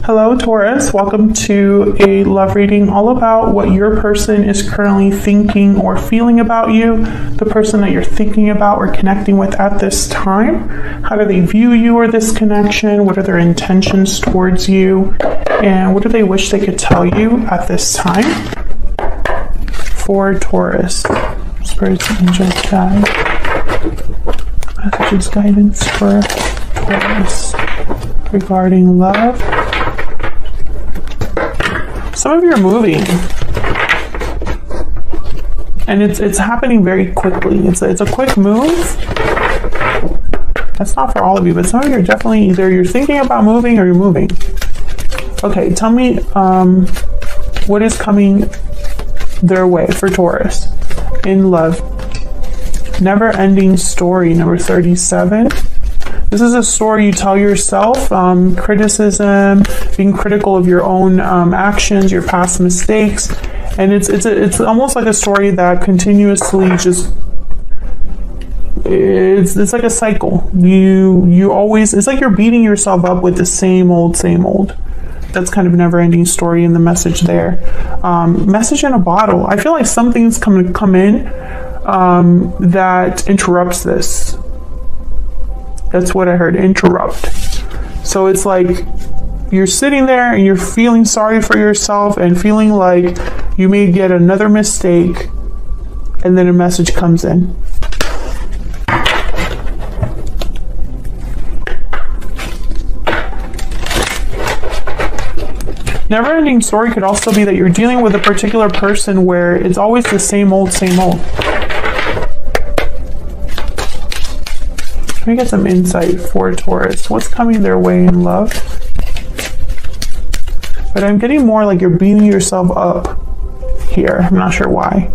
Hello, Taurus. Welcome to a love reading all about what your person is currently thinking or feeling about you, the person that you're thinking about or connecting with at this time. How do they view you or this connection? What are their intentions towards you? And what do they wish they could tell you at this time? For Taurus. Spirits, angels, guide. Messages, guidance for Taurus regarding love. Some of you are moving, and it's happening very quickly. It's a quick move. That's not for all of you, but some of you are definitely either you're thinking about moving or you're moving. Okay, tell me what is coming their way for Taurus in love. Never-ending story, number 37. This is a story you tell yourself, criticism, being critical of your own actions, your past mistakes, and it's almost like a story that continuously just it's like a cycle. You always, it's like you're beating yourself up with the same old. That's kind of a never-ending story in the message there. Message in a bottle. I feel like something's going to come in that interrupts this. That's what I heard, interrupt. So it's like you're sitting there and you're feeling sorry for yourself and feeling like you may get another mistake, and then a message comes in. Never-ending story could also be that you're dealing with a particular person where it's always the same old. Let me get some insight for Taurus. What's coming their way in love? But I'm getting more like you're beating yourself up here. I'm not sure why.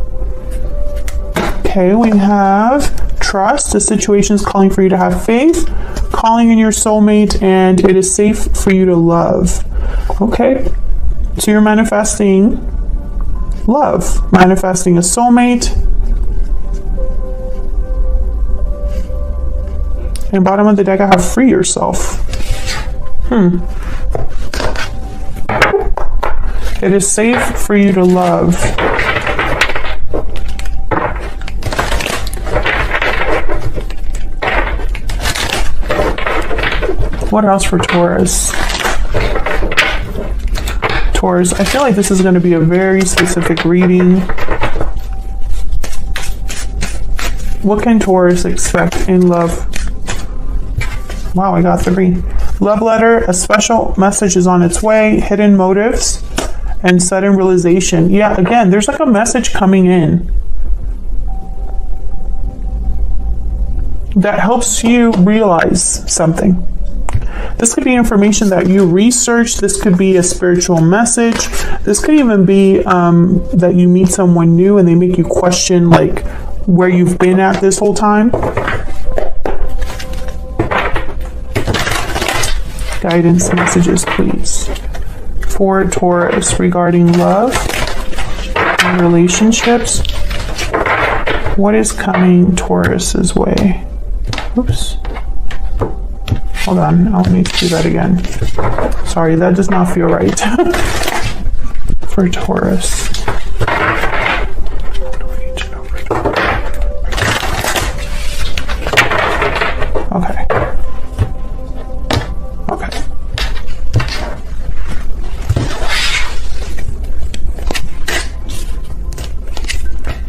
Okay, we have trust. The situation is calling for you to have faith, calling in your soulmate, and it is safe for you to love. Okay, so you're manifesting love, manifesting a soulmate. And bottom of the deck, I have free yourself. It is safe for you to love. What else for Taurus? Taurus, I feel like this is going to be a very specific reading. What can Taurus expect in love? Wow, I got 3. Love letter, a special message is on its way, hidden motives, and sudden realization. Yeah, again, there's like a message coming in that helps you realize something. This could be information that you research. This could be a spiritual message. This could even be that you meet someone new and they make you question like where you've been at this whole time. Guidance messages, please, for Taurus regarding love and relationships. What is coming Taurus's way? Oops. Hold on, I'll need to do that again. Sorry, that does not feel right. For Taurus. Okay.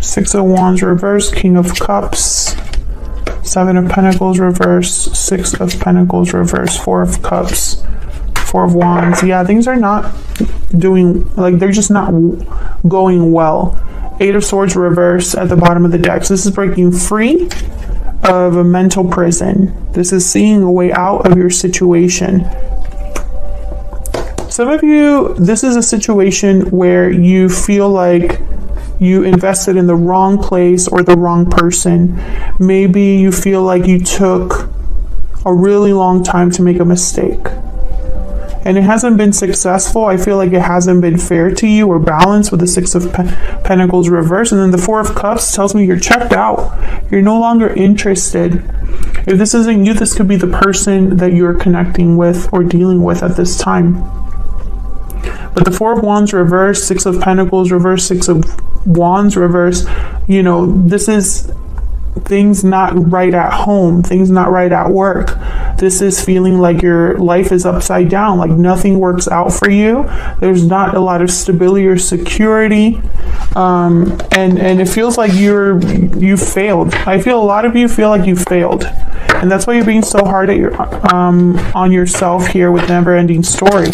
Six of Wands reverse, King of Cups, 7 of Pentacles reverse, 6 of Pentacles reverse, 4 of Cups, 4 of Wands. Yeah, things are not doing, like they're just not going well. 8 of Swords reverse at the bottom of the deck. So this is breaking free of a mental prison. This is seeing a way out of your situation. Some of you, this is a situation where you feel like you invested in the wrong place or the wrong person. Maybe you feel like you took a really long time to make a mistake and it hasn't been successful. I feel like it hasn't been fair to you or balanced with the 6 of Pentacles reverse. And then the 4 of Cups tells me you're checked out. You're no longer interested. If this isn't you, this could be the person that you're connecting with or dealing with at this time. But the Four of Wands reverse, Six of Pentacles reverse, Six of Wands reverse, you know, this is things not right at home, things not right at work. This is feeling like your life is upside down, like nothing works out for you. There's not a lot of stability or security. And it feels like you failed. I feel a lot of you feel like you failed. And that's why you're being so hard at your on yourself here with Never Ending Story.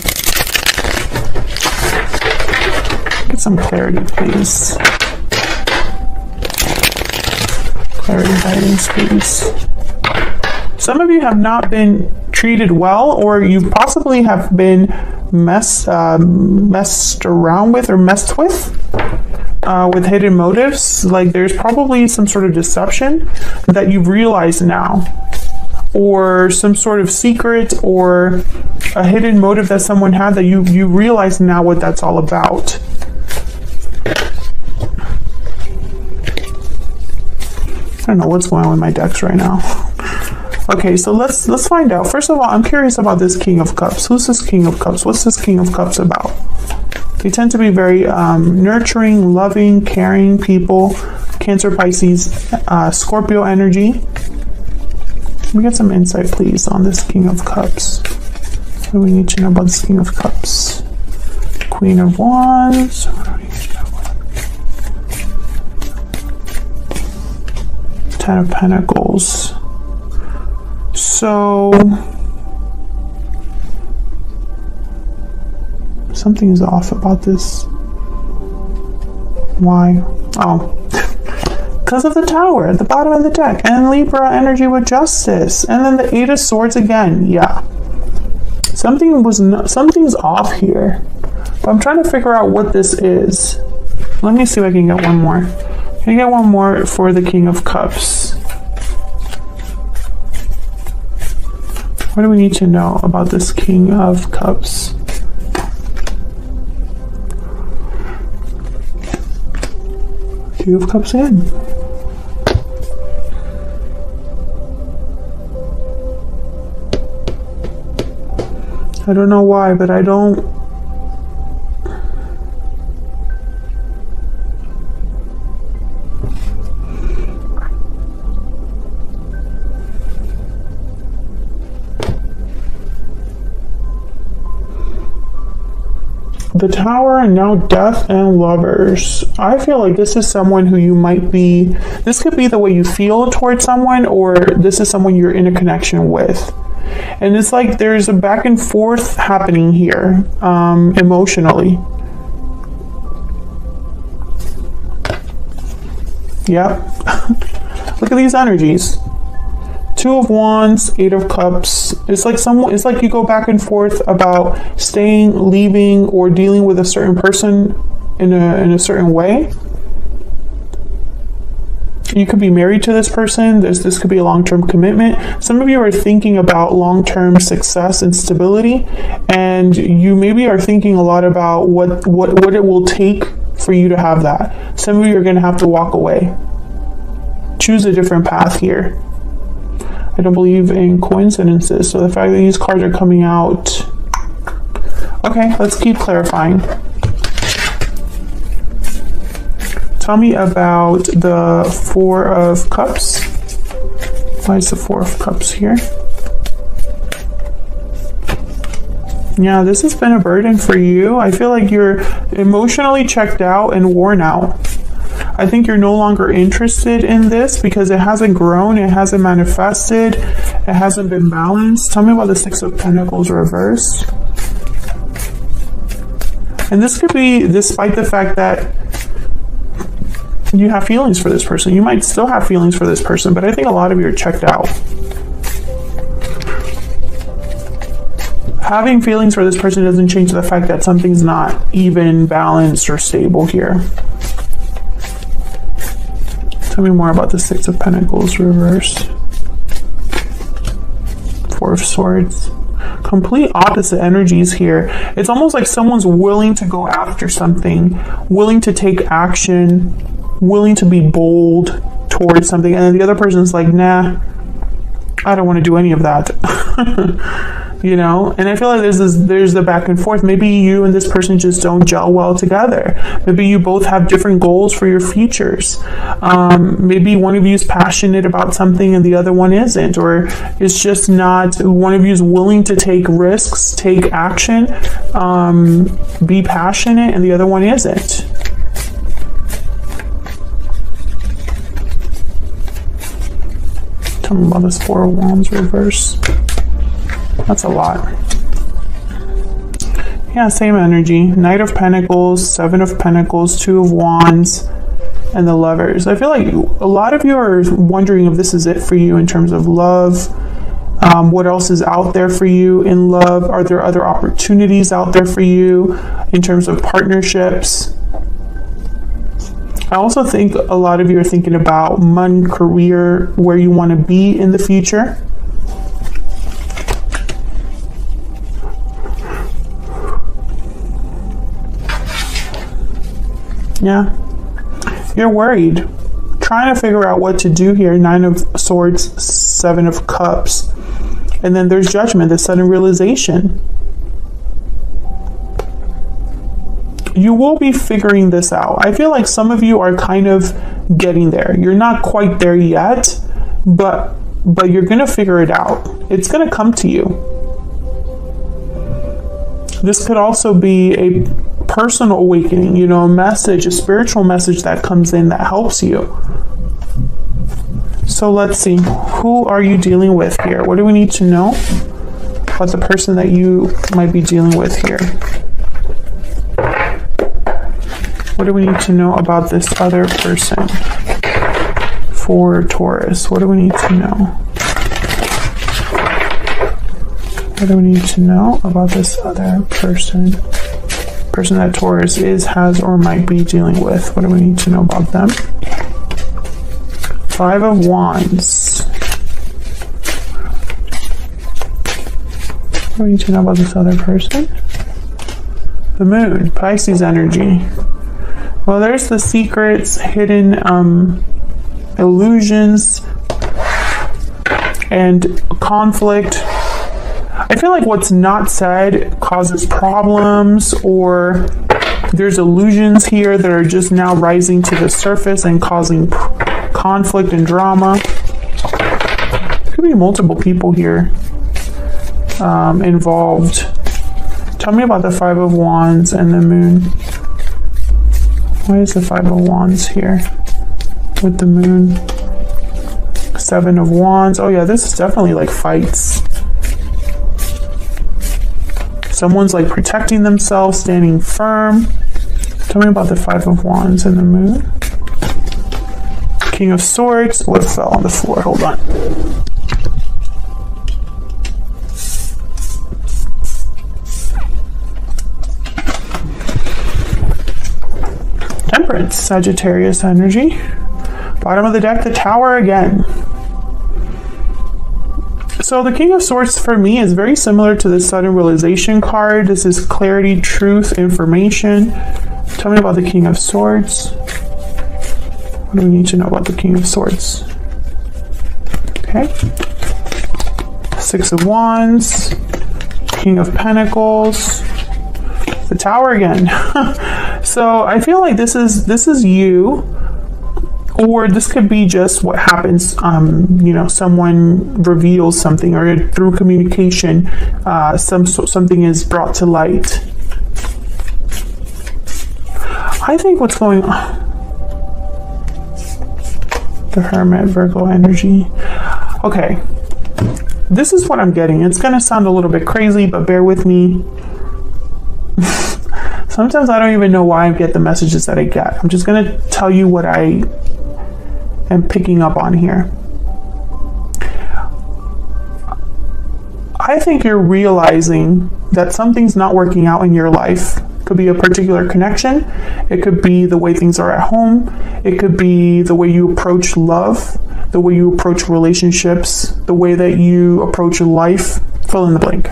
Get some clarity, please. Clarity, guidance, please. Some of you have not been treated well, or you possibly have been messed around with or messed with hidden motives. Like there's probably some sort of deception that you've realized now, or some sort of secret or a hidden motive that someone had that you realize now what that's all about. I don't know what's going on with my decks right now. Okay, so let's find out. First of all, I'm curious about this King of Cups. Who's this King of Cups? What's this King of Cups about? They tend to be very nurturing, loving, caring people. Cancer, Pisces, Scorpio energy. Let me get some insight, please, on this King of Cups. What do we need to know about this King of Cups? Queen of Wands. What do we need to know about? Ten of Pentacles. So something's off about this. Why? Oh, because of the Tower at the bottom of the deck, and Libra energy with Justice, and then the Eight of Swords again. Yeah, something's off here, but I'm trying to figure out what this is. Let me see if I can get one more. Can I get one more for the King of Cups? What do we need to know about this King of Cups? King of Cups in. I don't know why, but I don't... The Tower, and now Death and Lovers. I feel like this is someone who you might be... This could be the way you feel towards someone, or this is someone you're in a connection with. And it's like there's a back and forth happening here, emotionally. Yep. Look at these energies. Two of Wands, Eight of Cups. It's like you go back and forth about staying, leaving, or dealing with a certain person in a certain way. You could be married to this person. This could be a long-term commitment. Some of you are thinking about long-term success and stability, and you maybe are thinking a lot about what it will take for you to have that. Some of you are going to have to walk away. Choose a different path here. I don't believe in coincidences, so the fact that these cards are coming out... Okay, let's keep clarifying. Tell me about the Four of Cups. Why is the Four of Cups here? Yeah, this has been a burden for you. I feel like you're emotionally checked out and worn out. I think you're no longer interested in this because it hasn't grown, it hasn't manifested, it hasn't been balanced. Tell me about the Six of Pentacles reverse. And this could be despite the fact that you have feelings for this person. You might still have feelings for this person, but I think a lot of you are checked out. Having feelings for this person doesn't change the fact that something's not even balanced or stable here. Tell me more about the Six of Pentacles reversed. Four of Swords. Complete opposite energies here. It's almost like someone's willing to go after something, willing to take action, willing to be bold towards something, and then the other person's like, nah, I don't want to do any of that. You know, and I feel like there's the back and forth. Maybe you and this person just don't gel well together. Maybe you both have different goals for your futures. Maybe one of you is passionate about something and the other one isn't, or it's just not, one of you is willing to take risks, take action, be passionate, and the other one isn't. Tell me about this Four of Wands reverse. That's a lot. Yeah, same energy. Knight of Pentacles, Seven of Pentacles, Two of Wands, and the Lovers. I feel like a lot of you are wondering if this is it for you in terms of love. What else is out there for you in love? Are there other opportunities out there for you in terms of partnerships? I also think a lot of you are thinking about money, career, where you want to be in the future. Yeah, you're worried, trying to figure out what to do here. Nine of Swords, Seven of Cups, and then there's Judgment, the sudden realization. You will be figuring this out. I feel like some of you are kind of getting there. You're not quite there yet, but you're gonna figure it out. It's gonna come to you. This could also be a personal awakening, you know, a message, a spiritual message that comes in that helps you. So let's see, who are you dealing with here? What do we need to know about the person that you might be dealing with here? What do we need to know about this other person for Taurus? What do we need to know? What do we need to know about this other person? Person that Taurus is, has, or might be dealing with. What do we need to know about them? Five of Wands. What do we need to know about this other person? The Moon, Pisces energy. Well, there's the secrets, hidden illusions, and conflict. I feel like what's not said causes problems, or there's illusions here that are just now rising to the surface and causing conflict and drama. Could be multiple people here involved. Tell me about the Five of Wands and the Moon. Why is the Five of Wands here with the Moon? Seven of Wands. Oh yeah, this is definitely like fights. Someone's like protecting themselves, standing firm. Tell me about the Five of Wands and the Moon. King of Swords. What fell on the floor? Hold on. Temperance, Sagittarius energy. Bottom of the deck, the Tower again. So the King of Swords for me is very similar to the Sudden Realization card. This is clarity, truth, information. Tell me about the King of Swords. What do we need to know about the King of Swords? Okay. Six of Wands. King of Pentacles. The Tower again. So I feel like this is you, or this could be just what happens. You know, someone reveals something, or through communication, something is brought to light. I think what's going on. The Hermit, Virgo energy. Okay, this is what I'm getting. It's gonna sound a little bit crazy, but bear with me. Sometimes I don't even know why I get the messages that I get. I'm just going to tell you what I am picking up on here. I think you're realizing that something's not working out in your life. It could be a particular connection. It could be the way things are at home. It could be the way you approach love, the way you approach relationships, the way that you approach life. Fill in the blank.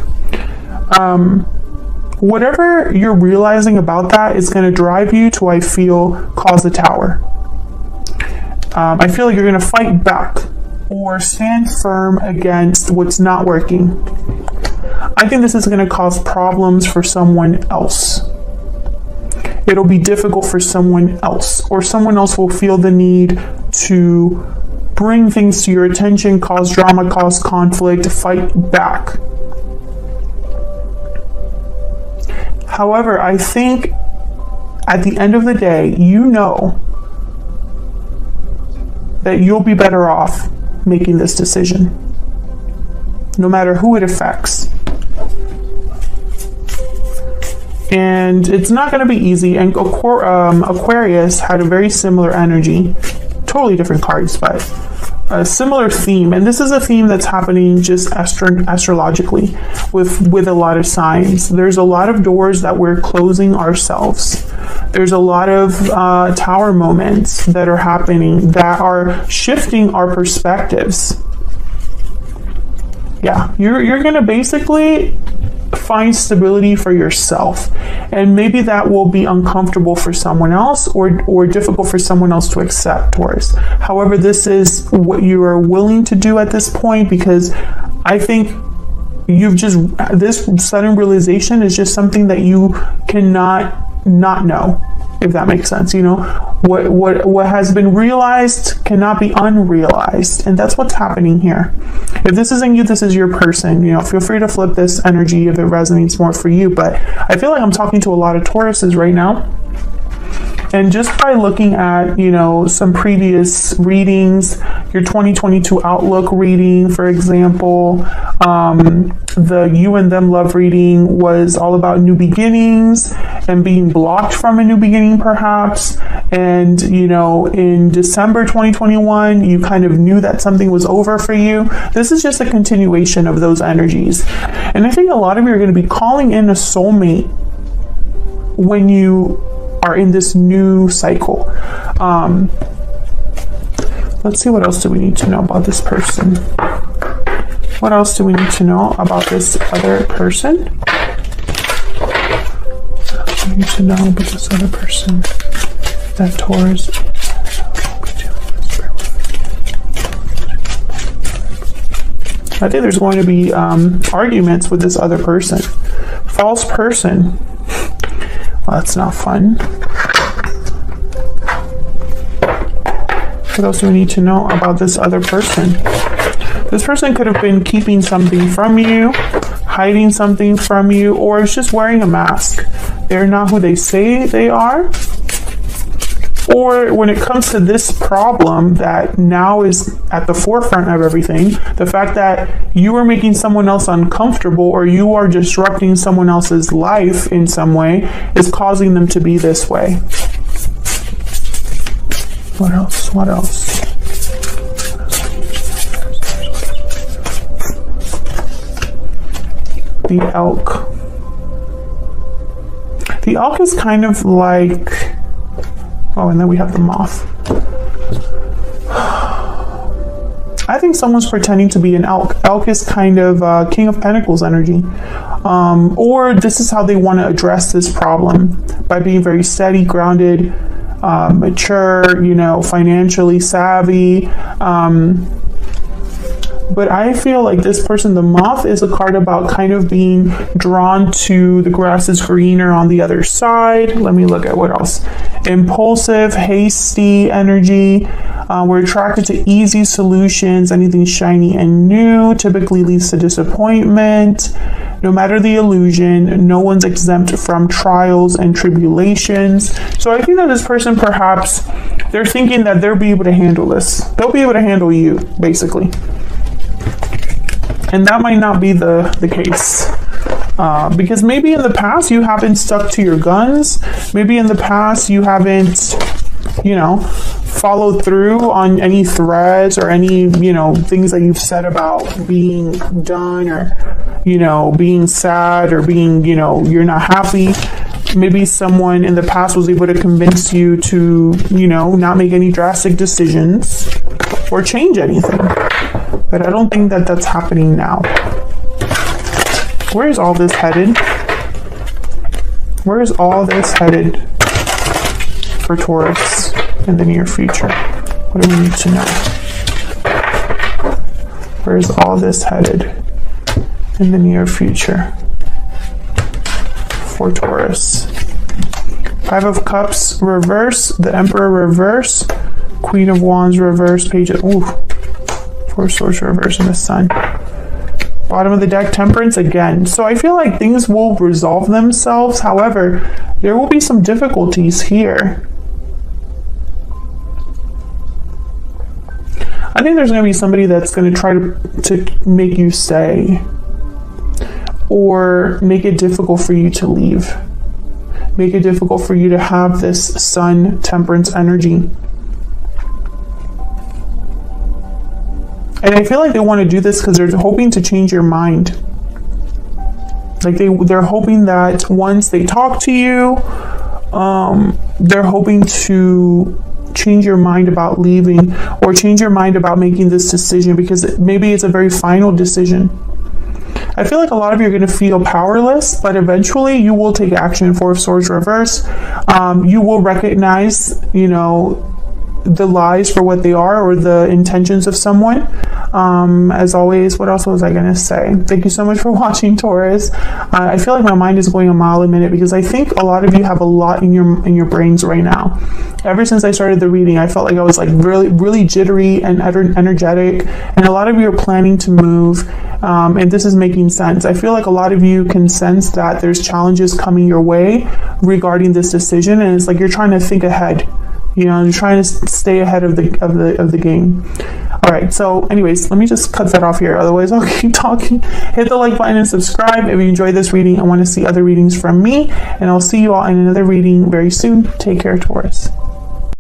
Whatever you're realizing about that is going to drive you to, I feel, cause the Tower. I feel like you're going to fight back or stand firm against what's not working. I think this is going to cause problems for someone else. It'll be difficult for someone else, or someone else will feel the need to bring things to your attention, cause drama, cause conflict, fight back. However, I think at the end of the day, you know that you'll be better off making this decision, no matter who it affects. And it's not going to be easy. And Aquarius had a very similar energy, totally different cards, but a similar theme. And this is a theme that's happening just astrologically with a lot of signs. There's a lot of doors that we're closing ourselves. There's a lot of tower moments that are happening that are shifting our perspectives. Yeah, you're going to basically find stability for yourself, and maybe that will be uncomfortable for someone else or difficult for someone else to accept, Taurus. However, this is what you are willing to do at this point, because I think this sudden realization is just something that you cannot not know, if that makes sense. You know, what has been realized cannot be unrealized, and that's what's happening here. If this isn't you, this is your person. You know, feel free to flip this energy if it resonates more for you. But I feel like I'm talking to a lot of Tauruses right now. And just by looking at, you know, some previous readings, your 2022 outlook reading, for example, the You and Them love reading was all about new beginnings and being blocked from a new beginning, perhaps. And, you know, in December 2021, you kind of knew that something was over for you. This is just a continuation of those energies. And I think a lot of you are going to be calling in a soulmate when you are in this new cycle. Let's see, what else do we need to know about this person? What else do we need to know about this other person? What do we need to know about this other person? That Taurus. I think there's going to be arguments with this other person. False person. Well, that's not fun. What else do we need to know about this other person? This person could have been keeping something from you, hiding something from you, or is just wearing a mask. They're not who they say they are. Or when it comes to this problem that now is at the forefront of everything, the fact that you are making someone else uncomfortable or you are disrupting someone else's life in some way is causing them to be this way. What else? What else? The elk. The elk is kind of like... Oh, and then we have the moth. I think someone's pretending to be an elk. Elk is kind of King of Pentacles energy. Or this is how they want to address this problem, by being very steady, grounded, mature, you know, financially savvy. But I feel like this person, the moth, is a card about kind of being drawn to the grass is greener on the other side. Let me look at what else. Impulsive, hasty energy. We're attracted to easy solutions. Anything shiny and new typically leads to disappointment. No matter the illusion, no one's exempt from trials and tribulations. So I think that this person, perhaps, they're thinking that they'll be able to handle this. They'll be able to handle you, basically. And that might not be the case. Because maybe in the past you haven't stuck to your guns. Maybe in the past you haven't, you know, followed through on any threads or any, you know, things that you've said about being done, or, you know, being sad, or being, you know, you're not happy. Maybe someone in the past was able to convince you to, you know, not make any drastic decisions or change anything. But I don't think that that's happening now. Where is all this headed? Where is all this headed for Taurus in the near future? What do we need to know? Where is all this headed in the near future for Taurus? Five of Cups reverse, the Emperor reverse, Queen of Wands reverse, Page of, Four of Swords reverse, and the Sun. Bottom of the deck, Temperance again. So I feel like things will resolve themselves. However, there will be some difficulties here. I think there's going to be somebody that's going to try to make you stay, or make it difficult for you to leave. Make it difficult for you to have this Sun Temperance energy. And I feel like they want to do this because they're hoping to change your mind. Like they're hoping that once they talk to you, they're hoping to change your mind about leaving, or change your mind about making this decision, because maybe it's a very final decision. I feel like a lot of you are going to feel powerless, but eventually you will take action. Four of Swords reverse. You will recognize, the lies for what they are, or the intentions of someone. As always, what else was I going to say? Thank you so much for watching, Taurus. I feel like my mind is going a mile a minute, because I think a lot of you have a lot in your brains right now. Ever since I started the reading, I felt like I was like really jittery and energetic, and a lot of you are planning to move, and this is making sense. I feel like a lot of you can sense that there's challenges coming your way regarding this decision, and it's like you're trying to think ahead. You're trying to stay ahead of the game. All right, so anyways, let me just cut that off here. Otherwise, I'll keep talking. Hit the like button and subscribe if you enjoyed this reading and want to see other readings from me. And I'll see you all in another reading very soon. Take care, Taurus.